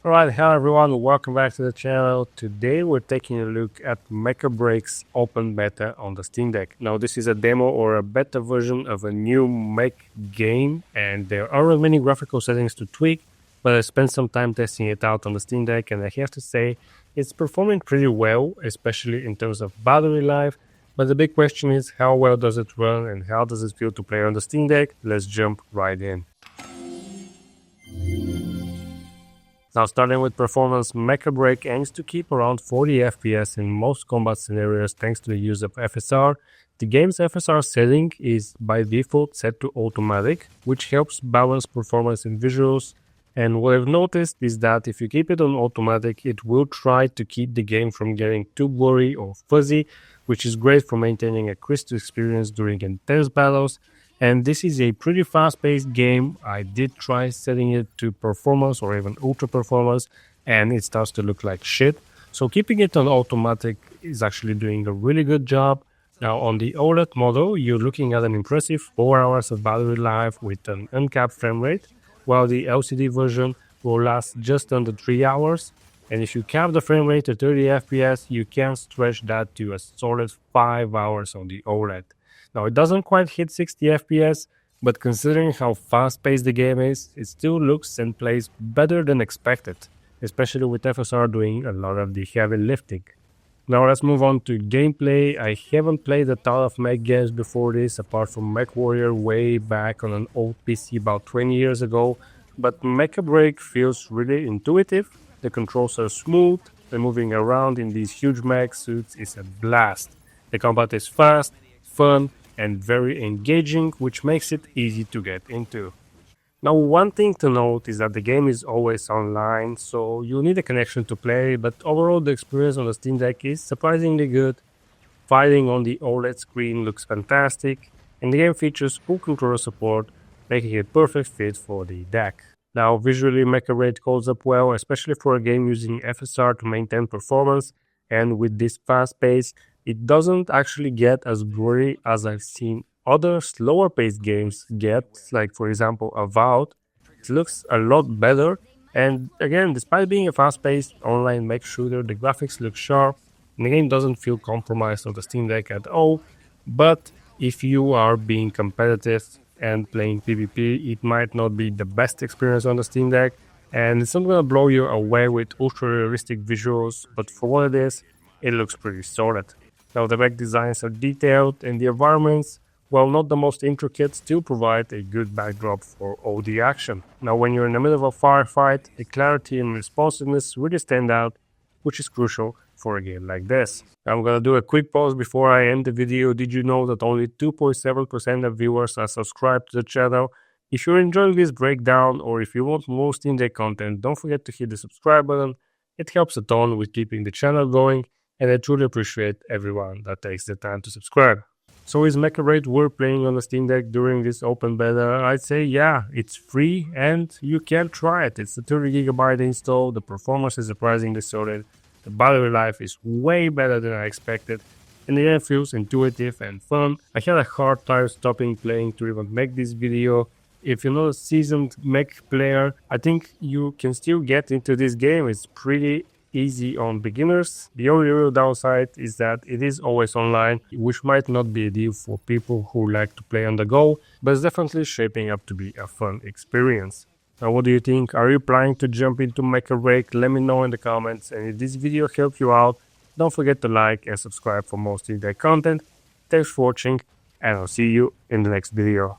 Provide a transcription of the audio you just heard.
Alright, hello everyone, welcome back to the channel. Today we're taking a look at Mecha Break's open beta on the Steam Deck. Now this is a demo or a beta version of a new mech game, and there aren't many graphical settings to tweak, but I spent some time testing it out on the Steam Deck and I have to say it's performing pretty well, especially in terms of battery life. But the big question is, how well does it run and how does it feel to play on the Steam Deck? Let's jump right in. Now, starting with performance, Mecha Break aims to keep around 40 FPS in most combat scenarios thanks to the use of FSR. The game's FSR setting is by default set to automatic, which helps balance performance and visuals. And what I've noticed is that if you keep it on automatic, it will try to keep the game from getting too blurry or fuzzy, which is great for maintaining a crisp experience during intense battles. And this is a pretty fast-paced game. I did try setting it to performance or even ultra performance, and it starts to look like shit. So keeping it on automatic is actually doing a really good job. Now on the OLED model, you're looking at an impressive 4 hours of battery life with an uncapped frame rate, while the LCD version will last just under 3 hours. And if you cap the frame rate to 30 FPS, you can stretch that to a solid 5 hours on the OLED. Now, it doesn't quite hit 60 FPS, but considering how fast-paced the game is, it still looks and plays better than expected, especially with FSR doing a lot of the heavy lifting. Now let's move on to gameplay. I haven't played a ton of mech games before this, apart from Mech Warrior way back on an old PC about 20 years ago, but Mecha Break feels really intuitive. The controls are smooth, and moving around in these huge mech suits is a blast. The combat is fast, fun, and very engaging, which makes it easy to get into. Now, one thing to note is that the game is always online, so you need a connection to play, but overall the experience on the Steam Deck is surprisingly good. Fighting on the OLED screen looks fantastic, and the game features full controller support, making it a perfect fit for the deck. Now, visually, Mecha Break holds up well, especially for a game using FSR to maintain performance, and with this fast pace, it doesn't actually get as blurry as I've seen other slower paced games get, like for example Avowed. It looks a lot better, and again, despite being a fast paced online mech shooter, the graphics look sharp, and the game doesn't feel compromised on the Steam Deck at all. But if you are being competitive and playing PvP, it might not be the best experience on the Steam Deck, and it's not gonna blow you away with ultra realistic visuals, but for what it is, it looks pretty solid. Now the mech designs are detailed and the environments, while not the most intricate, still provide a good backdrop for all the action. Now when you're in the middle of a firefight, the clarity and responsiveness really stand out, which is crucial for a game like this. I'm gonna do a quick pause before I end the video. Did you know that only 2.7% of viewers are subscribed to the channel? If you're enjoying this breakdown or if you want more Steam Deck content, don't forget to hit the subscribe button. It helps a ton with keeping the channel going, and I truly appreciate everyone that takes the time to subscribe. So is Mecha Break worth playing on the Steam Deck during this open beta? I'd say yeah, it's free and you can try it. It's a 30GB install, the performance is surprisingly solid, the battery life is way better than I expected, and the game feels intuitive and fun. I had a hard time stopping playing to even make this video. If you're not a seasoned mech player, I think you can still get into this game. It's pretty easy on beginners. The only real downside is that it is always online, which might not be ideal for people who like to play on the go, but it's definitely shaping up to be a fun experience. Now, what do you think? Are you planning to jump into Mecha Break? Let me know in the comments, and if this video helped you out, don't forget to like and subscribe for more Steam Deck content. Thanks for watching, and I'll see you in the next video.